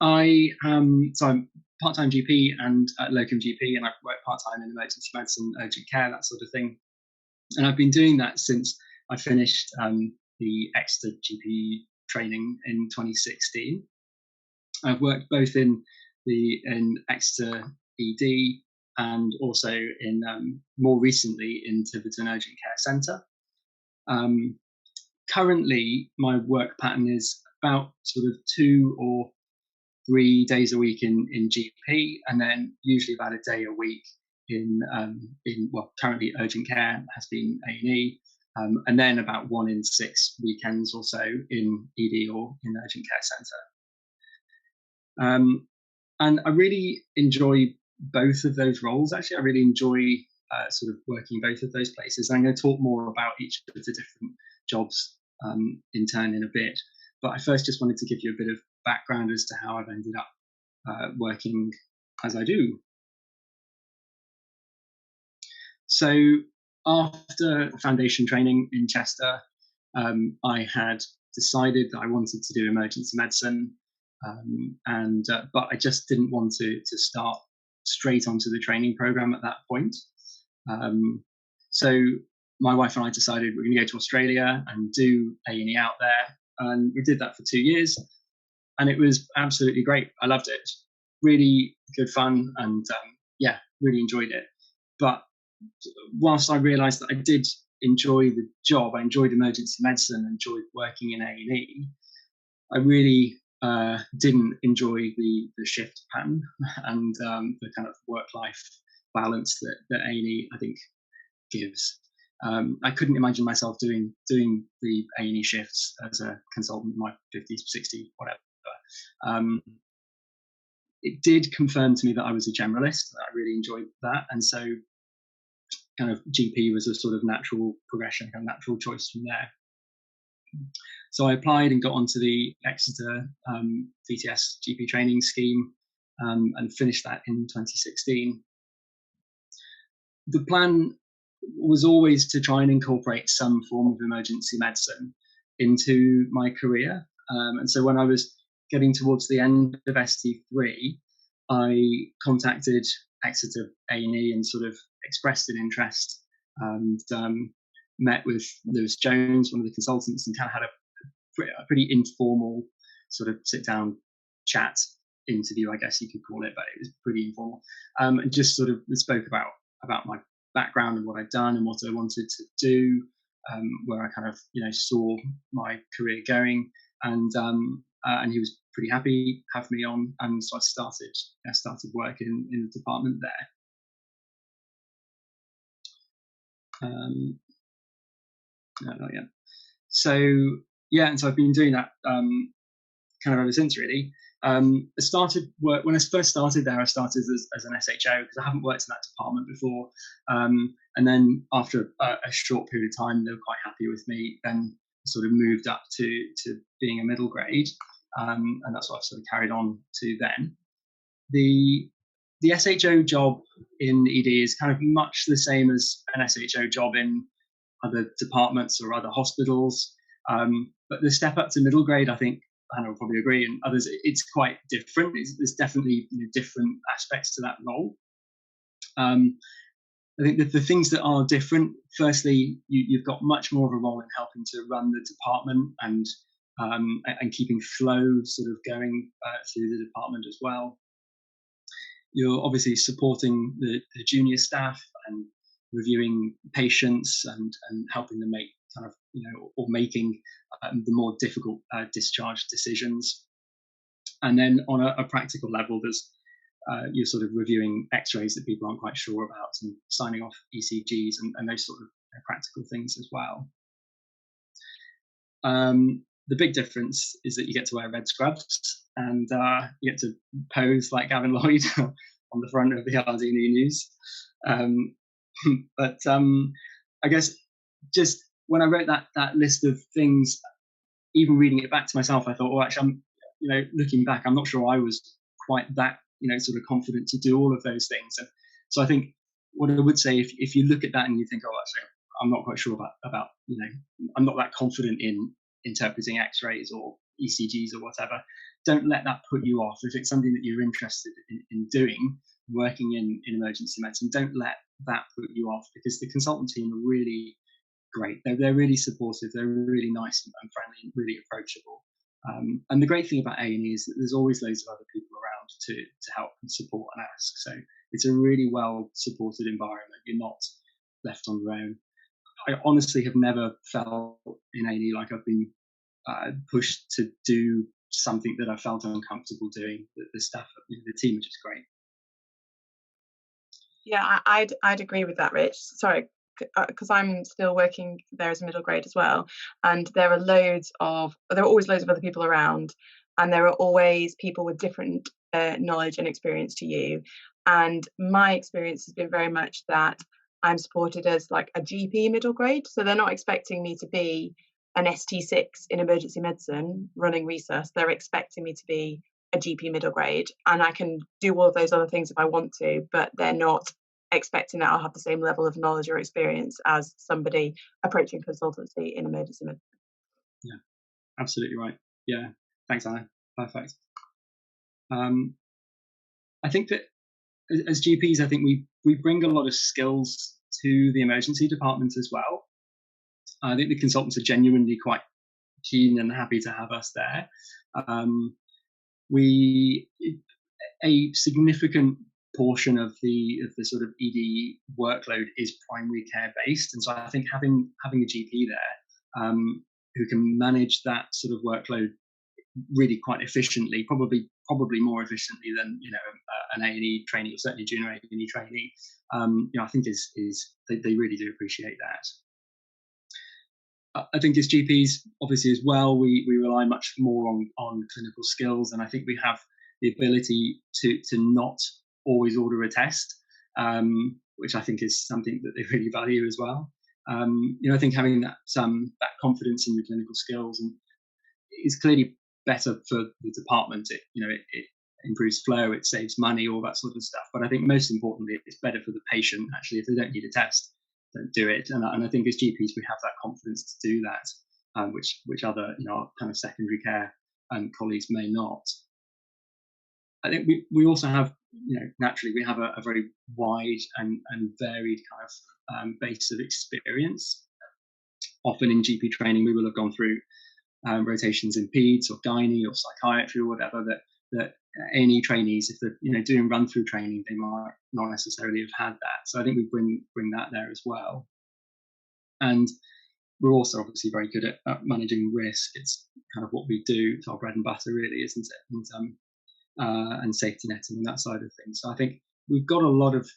I'm part-time GP and locum GP, and I work part-time in emergency medicine, urgent care, that sort of thing. And I've been doing that since I finished the Exeter GP training in 2016. I've worked both in Exeter ED and also in more recently in Tiverton Urgent Care Centre. Currently, my work pattern is about sort of 2 or 3 days a week in GP, and then usually about a day a week in currently urgent care has been A&E, and then about 1 in 6 weekends or so in ED or in urgent care centre. And I really enjoy both of those roles. Actually, I really enjoy sort of working both of those places. And I'm going to talk more about each of the different jobs in turn in a bit. But I first just wanted to give you a bit of background as to how I've ended up working as I do. So after foundation training in Chester, I had decided that I wanted to do emergency medicine, but I just didn't want to start straight onto the training program at that point. So my wife and I decided we're going to go to Australia and do A&E out there, and we did that for 2 years, and it was absolutely great. I loved it, really good fun, and really enjoyed it. But whilst I realised that I did enjoy the job, I enjoyed emergency medicine, enjoyed working in A&E, I really didn't enjoy the shift pattern and the kind of work-life balance that A&E, I think, gives. I couldn't imagine myself doing the A&E shifts as a consultant in my 50s, 60s, whatever. It did confirm to me that I was a generalist. I really enjoyed that, and so kind of GP was a sort of natural progression, a natural choice from there. So I applied and got onto the Exeter VTS GP training scheme and finished that in 2016. The plan was always to try and incorporate some form of emergency medicine into my career. And so when I was getting towards the end of ST3, I contacted Exeter A&E and sort of expressed an interest, and met with Lewis Jones, one of the consultants, and kind of had a pretty informal sort of sit-down chat interview, I guess you could call it, but it was pretty informal, and just sort of spoke about my background and what I'd done and what I wanted to do, where I kind of saw my career going, and he was pretty happy to have me on, and so I started work in the department there. No, not yet. So and so I've been doing that kind of ever since, really. I started work when I first started there. I started as an SHO because I haven't worked in that department before, and then after a short period of time, they were quite happy with me. Then sort of moved up to being a middle grade, and that's what I've sort of carried on to then. The SHO job in ED is kind of much the same as an SHO job in other departments or other hospitals, but the step up to middle grade, I think Hannah will probably agree, and others, it's quite different. There's definitely different aspects to that role. I think that the things that are different, firstly, you've got much more of a role in helping to run the department and keeping flow sort of going through the department as well. You're obviously supporting the junior staff and reviewing patients and helping them make kind of, or making the more difficult discharge decisions. And then on a practical level, there's you're sort of reviewing x-rays that people aren't quite sure about and signing off ECGs and those sort of practical things as well. The big difference is that you get to wear red scrubs and you get to pose like Gavin Lloyd on the front of the Ardini News. But I guess just when I wrote that list of things, even reading it back to myself, I thought, well, actually, looking back, I'm not sure I was quite that, sort of confident to do all of those things. And so I think what I would say, if you look at that and you think, oh, actually, I'm not quite sure about I'm not that confident in interpreting X-rays or ECGs or whatever. Don't let that put you off. If it's something that you're interested in doing, working in emergency medicine, don't let that put you off, because the consultant team are really great. They're really supportive. They're really nice and friendly and really approachable. And the great thing about A&E is that there's always loads of other people around to help and support and ask. So it's a really well supported environment. You're not left on your own. I honestly have never felt in A&E like I've been pushed to do something that I felt uncomfortable doing. The staff, the team are just great. Yeah, I'd agree with that, Rich. Sorry, because I'm still working there as a middle grade as well, and there are always loads of other people around, and there are always people with different knowledge and experience to you. And my experience has been very much that I'm supported as like a GP middle grade, so they're not expecting me to be an ST6 in emergency medicine running resus. They're expecting me to be a GP middle grade, and I can do all of those other things if I want to, but they're not expecting that I'll have the same level of knowledge or experience as somebody approaching consultancy in emergency medicine. Yeah, absolutely right. Yeah, thanks, Anna. Perfect. I think that as GPs, I think we bring a lot of skills to the emergency department as well. I think the consultants are genuinely quite keen and happy to have us there. A significant portion of the sort of ED workload is primary care based, and so I think having a GP there who can manage that sort of workload really quite efficiently, probably more efficiently than an A&E trainee, or certainly junior A&E trainee, I think is they really do appreciate that. I think as GPs, obviously as well, we rely much more on clinical skills, and I think we have the ability to not always order a test, which I think is something that they really value as well. I think having that confidence in your clinical skills is clearly better for the department. It improves flow, it saves money, all that sort of stuff. But I think most importantly, it's better for the patient. Actually, if they don't need a test, don't do it. And I think as GPs, we have that confidence to do that, which other kind of secondary care colleagues may not. I think we also have, naturally we have a very wide and varied kind of base of experience. Often in GP training, we will have gone through rotations in peds or gynae or psychiatry or whatever that A&E trainees, if they're doing run through training, they might not necessarily have had that. So I think we bring that there as well. And we're also obviously very good at managing risk. It's kind of what we do. It's our bread and butter, really, isn't it? And safety netting and that side of things. So I think we've got a lot of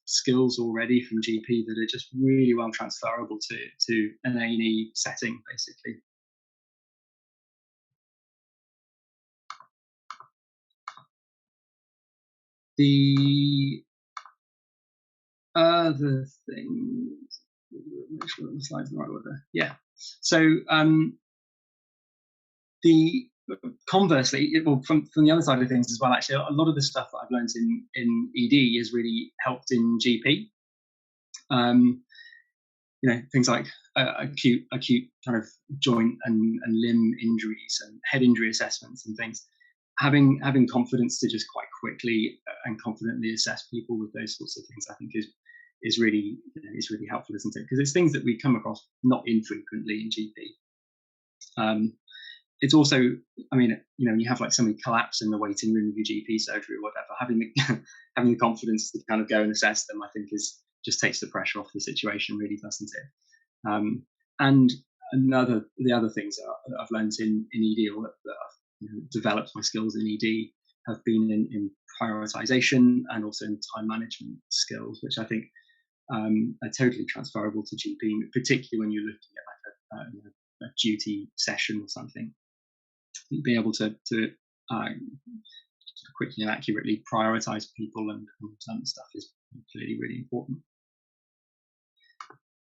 skills already from GP that are just really well transferable to an A&E setting, basically. The other thing, make sure the slide's in the right order. Yeah. So conversely, from the other side of things as well, actually, a lot of the stuff that I've learned in ED has really helped in GP. Things like acute kind of joint and limb injuries and head injury assessments and things. Having confidence to just quite quickly and confidently assess people with those sorts of things, I think is really helpful, isn't it? Because it's things that we come across not infrequently in GP. It's also, you have like somebody collapse in the waiting room of your GP surgery or whatever. Having the confidence to kind of go and assess them, I think, just takes the pressure off the situation, really, doesn't it? And the other things that I've learned in ED, or that I've developed my skills in ED, have been in prioritization and also in time management skills, which I think are totally transferable to GP, particularly when you're looking at like a duty session or something. Be able to quickly and accurately prioritize people and stuff is clearly really important.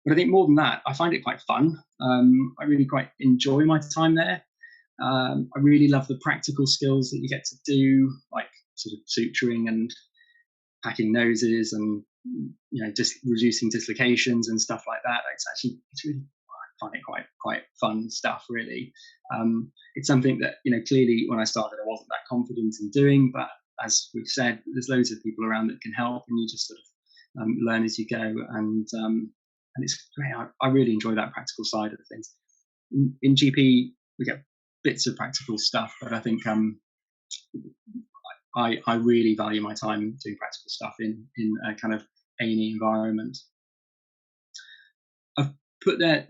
But I think more than that, I find it quite fun. I really quite enjoy my time there. I really love the practical skills that you get to do, like sort of suturing and packing noses and just reducing dislocations and stuff like that. It's really find it quite fun stuff, really. It's something that, clearly when I started, I wasn't that confident in doing, but as we've said, there's loads of people around that can help, and you just sort of learn as you go, and it's great. I really enjoy that practical side of things. In GP, we get bits of practical stuff, but I think I really value my time doing practical stuff in a kind of A&E environment. I've put that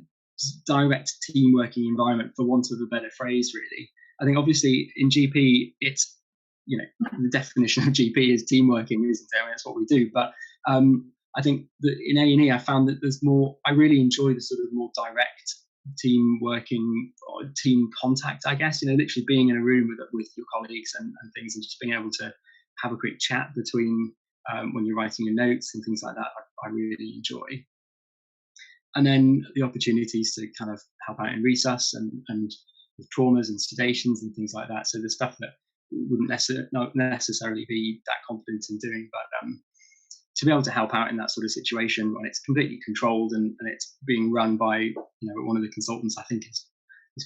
direct team working environment, for want of a better phrase, really. I think obviously in GP, it's, the definition of GP is team working, isn't it? I mean, that's what we do. But I think that in A&E, I found that there's more, I really enjoy the sort of more direct team working or team contact, I guess, literally being in a room with your colleagues and things, and just being able to have a quick chat between when you're writing your notes and things like that, I really enjoy. And then the opportunities to kind of help out in resus and with traumas and sedations and things like that. So the stuff that wouldn't necessarily be that confident in doing, but to be able to help out in that sort of situation when it's completely controlled and it's being run by one of the consultants, I think is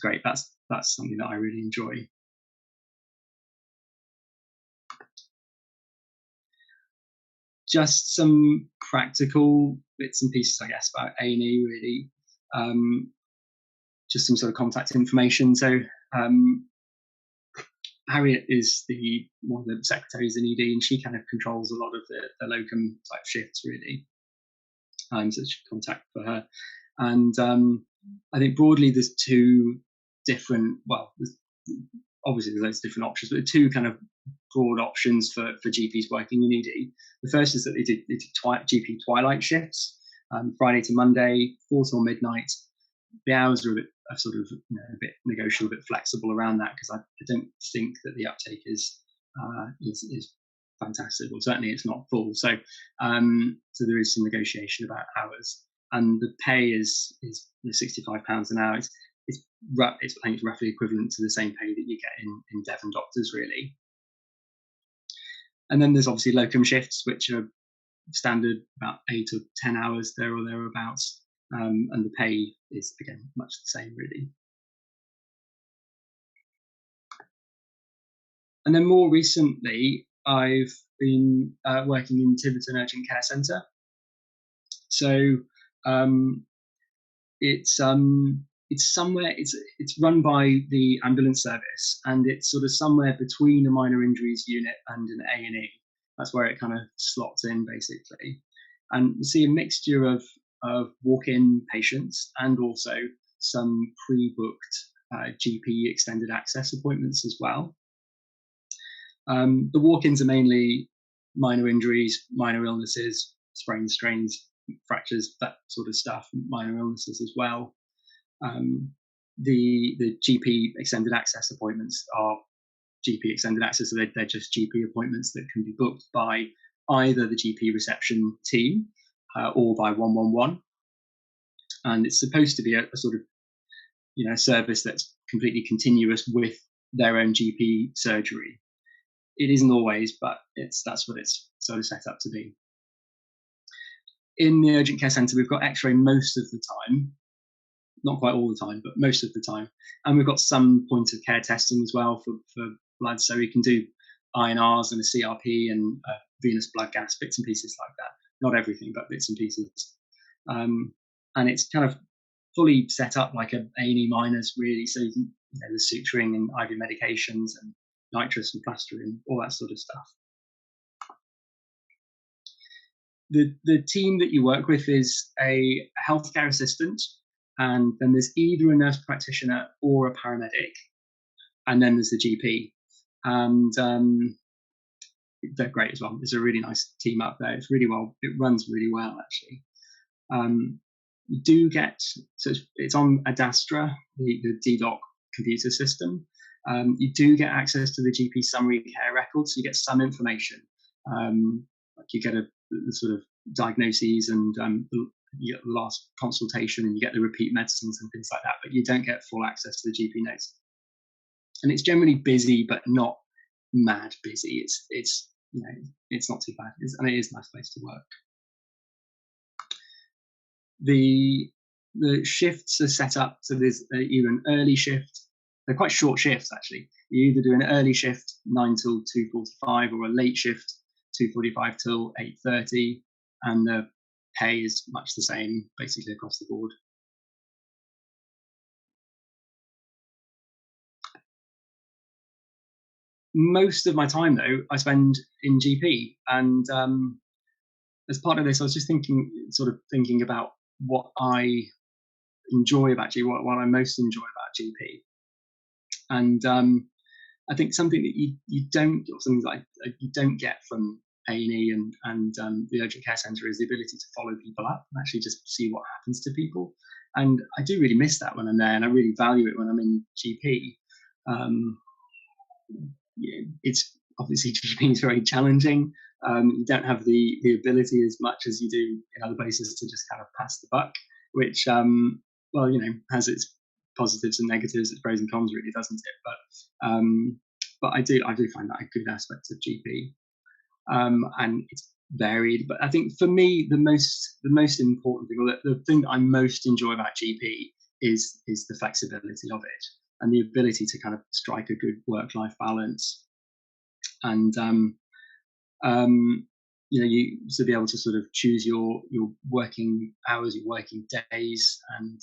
great. That's something that I really enjoy. Just some practical bits and pieces, I guess, about A&E, really. Just some sort of contact information. So Harriet is one of the secretaries in ED, and she kind of controls a lot of the locum type shifts, really. So it's contact for her. And I think broadly there's two different, obviously there's loads of different options, but two kind of broad options for GPs working in ED. The first is that they do GP twilight shifts, Friday to Monday, 4 till midnight. The hours are a bit negotiable, a bit flexible around that, because I don't think that the uptake is fantastic. Well, certainly it's not full. So there is some negotiation about hours, and the pay is £65 an hour. It's roughly equivalent to the same pay that you get in Devon doctors, really. And then there's obviously locum shifts, which are standard about 8 or 10 hours there or thereabouts, and the pay is again much the same, really. And then more recently, I've been working in Tiverton Urgent Care Centre. So it's somewhere, it's run by the ambulance service, and it's sort of somewhere between a minor injuries unit and an A&E. That's where it kind of slots in, basically. And you see a mixture of walk-in patients and also some pre-booked GP extended access appointments as well. The walk-ins are mainly minor injuries, minor illnesses, sprains, strains, fractures, that sort of stuff, minor illnesses as well. The GP extended access appointments are GP extended access, so they're just GP appointments that can be booked by either the GP reception team or by 111. And it's supposed to be a sort of service that's completely continuous with their own GP surgery. It isn't always, but that's what it's sort of set up to be. In the urgent care centre, we've got X-ray most of the time, not quite all the time, but most of the time, and we've got some point of care testing as well for blood, so we can do INRs and a CRP and venous blood gas, bits and pieces like that. Not everything, but bits and pieces. And it's kind of fully set up like a A&E minors, really. So you can, the suturing and IV medications and nitrous and plastering, all that sort of stuff. The team that you work with is a healthcare assistant, and then there's either a nurse practitioner or a paramedic, and then there's the GP. And they're great as well. It's a really nice team up there. It runs really well, actually. You do get, so it's on Adastra, the DDoC computer system. You do get access to the GP summary care records, so you get some information. Like you get the sort of diagnoses and you get the last consultation, and you get the repeat medicines and things like that, but you don't get full access to the GP notes. And it's generally busy, but not mad busy. It's not too bad, and it is a nice place to work. The the shifts are set up so there's either an early shift. They're quite short shifts actually. You either do an early shift 9 till 2:45 or a late shift 2:45 till 8:30, and the pay is much the same basically across the board. Most of my time though I spend in GP, and as part of this I was just thinking about what I enjoy about GP, what I most enjoy about GP. And I think something that you don't, or something like you don't get from A&E and the urgent care centre is the ability to follow people up and actually just see what happens to people. And I do really miss that when I'm there, and I really value it when I'm in GP. It's obviously GP is very challenging. You don't have the ability as much as you do in other places to just kind of pass the buck, which has its positives and negatives, its pros and cons, really, doesn't it? But I do find that a good aspect of GP, and it's varied. But I think for me, the most important thing, or the thing that I most enjoy about GP is the flexibility of it and the ability to kind of strike a good work-life balance, and you to be able to sort of choose your working hours, your working days, and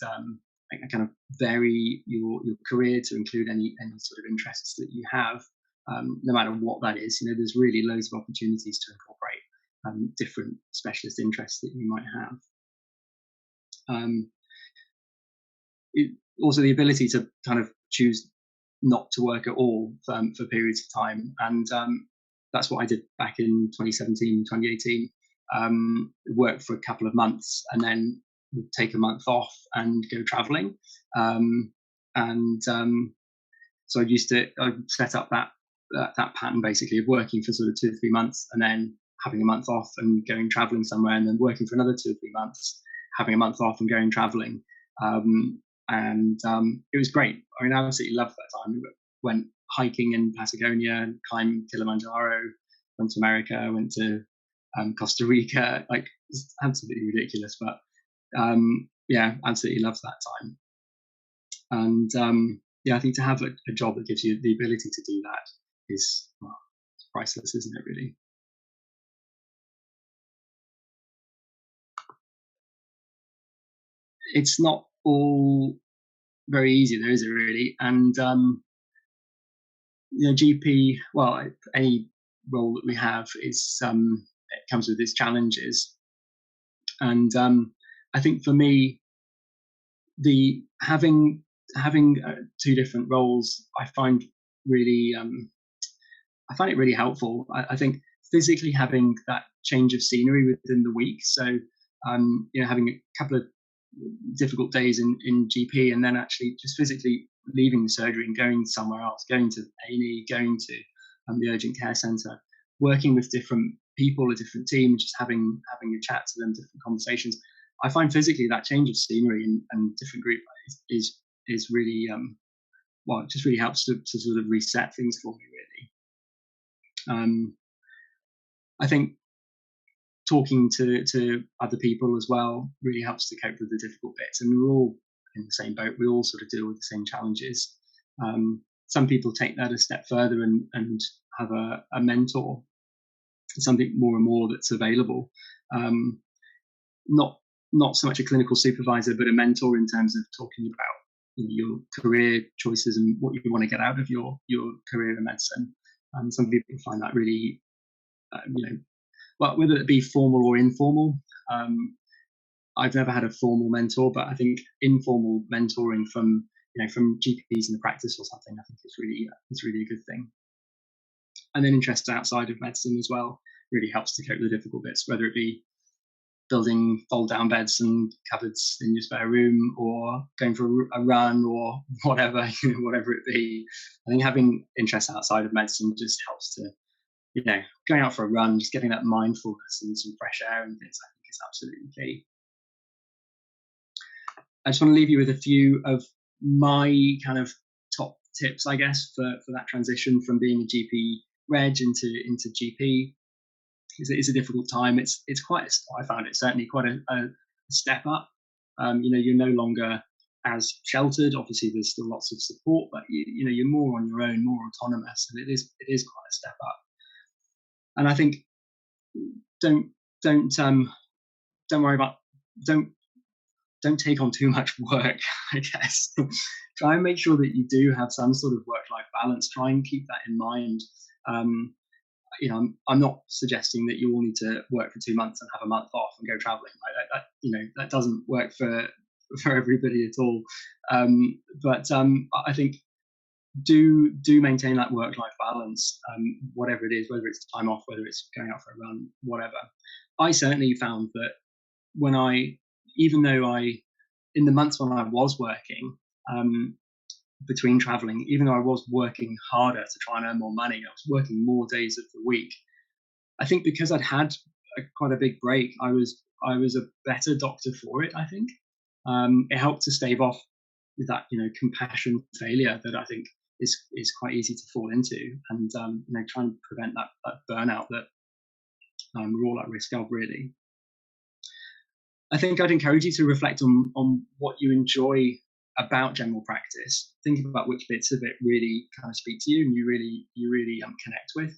kind of vary your career to include any sort of interests that you have, no matter what that is. There's really loads of opportunities to incorporate different specialist interests that you might have. Also, the ability to kind of choose not to work at all for periods of time, and that's what I did back in 2017, 2018. Worked for a couple of months and then would take a month off and go traveling. So I set up that pattern basically of working for sort of 2 or 3 months and then having a month off and going traveling somewhere, and then working for another 2 or 3 months, having a month off and going traveling. It was great. I mean, I absolutely loved that time. We went hiking in Patagonia, climbed Kilimanjaro, went to America, went to Costa Rica. Like, it's absolutely ridiculous, but absolutely loved that time. And I think to have a job that gives you the ability to do that is, well, it's priceless, isn't it, really? It's not all very easy, though, is it, really? And GP, well, any role that we have is it comes with its challenges, and I think for me, the having 2 different roles, I find really it really helpful. I think physically having that change of scenery within the week, so having a couple of difficult days in GP, and then actually just physically leaving the surgery and going somewhere else, going to A&E, going to the urgent care centre, working with different people, a different team, just having a chat to them, different conversations. I find physically that change of scenery and different group is really it just really helps to sort of reset things for me, really. I think talking to other people as well really helps to cope with the difficult bits, and we're all in the same boat. We all sort of deal with the same challenges. Some people take that a step further and have a mentor, something more and more that's available. Not so much a clinical supervisor, but a mentor in terms of talking about your career choices and what you want to get out of your career in medicine. Some people find that really, whether it be formal or informal. I've never had a formal mentor, but I think informal mentoring from GPs in the practice or something, I think it's really a good thing. And then interest outside of medicine as well really helps to cope with the difficult bits, whether it be building fold-down beds and cupboards in your spare room, or going for a run, or whatever it be. I think having interest outside of medicine just helps to, going out for a run, just getting that mindfulness and some fresh air and things, I think is absolutely key. I just want to leave you with a few of my kind of top tips, I guess, for that transition from being a GP reg into GP. It's a difficult time. It's quite, I found it certainly quite a step up. You're no longer as sheltered. Obviously, there's still lots of support, but you're more on your own, more autonomous, and it is quite a step up. And I think don't worry about don't take on too much work. I guess try and make sure that you do have some sort of work-life balance. Try and keep that in mind. I'm not suggesting that you all need to work for 2 months and have a month off and go traveling. That doesn't work for everybody at all. But I think do maintain that work-life balance, whatever it is, whether it's time off, whether it's going out for a run, whatever. I certainly found that even though in the months when I was working, between traveling, even though I was working harder to try and earn more money, I was working more days of the week. I think because I'd had quite a big break, I was a better doctor for it. I think it helped to stave off that compassion failure that I think is quite easy to fall into, and try and prevent that burnout that we're all at risk of, really. I think I'd encourage you to reflect on what you enjoy about general practice. Think about which bits of it really kind of speak to you and you really connect with,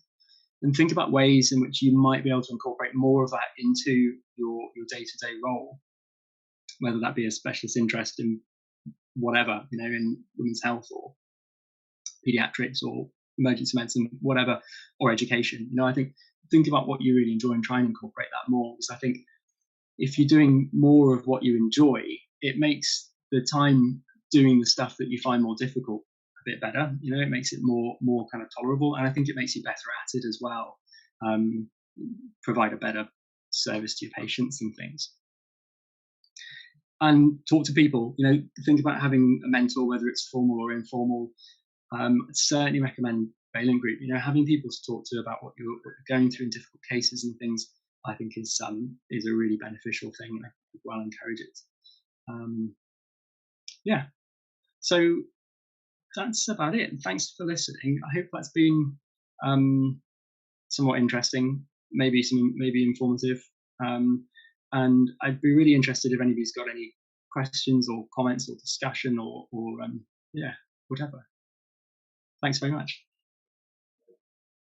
and think about ways in which you might be able to incorporate more of that into your day-to-day role, whether that be a specialist interest in whatever, in women's health or pediatrics or emergency medicine, whatever, or education. I think about what you really enjoy and try and incorporate that more, because I think if you're doing more of what you enjoy, it makes the time doing the stuff that you find more difficult a bit better. It makes it more kind of tolerable, and I think it makes you better at it as well. Provide a better service to your patients and things. And talk to people. Think about having a mentor, whether it's formal or informal. I'd certainly recommend Valent Group. Having people to talk to about what you're going through in difficult cases and things, I think is a really beneficial thing, and I would well encourage it. So that's about it. Thanks for listening. I hope that's been somewhat interesting, maybe informative. And I'd be really interested if anybody's got any questions or comments or discussion or whatever. Thanks very much.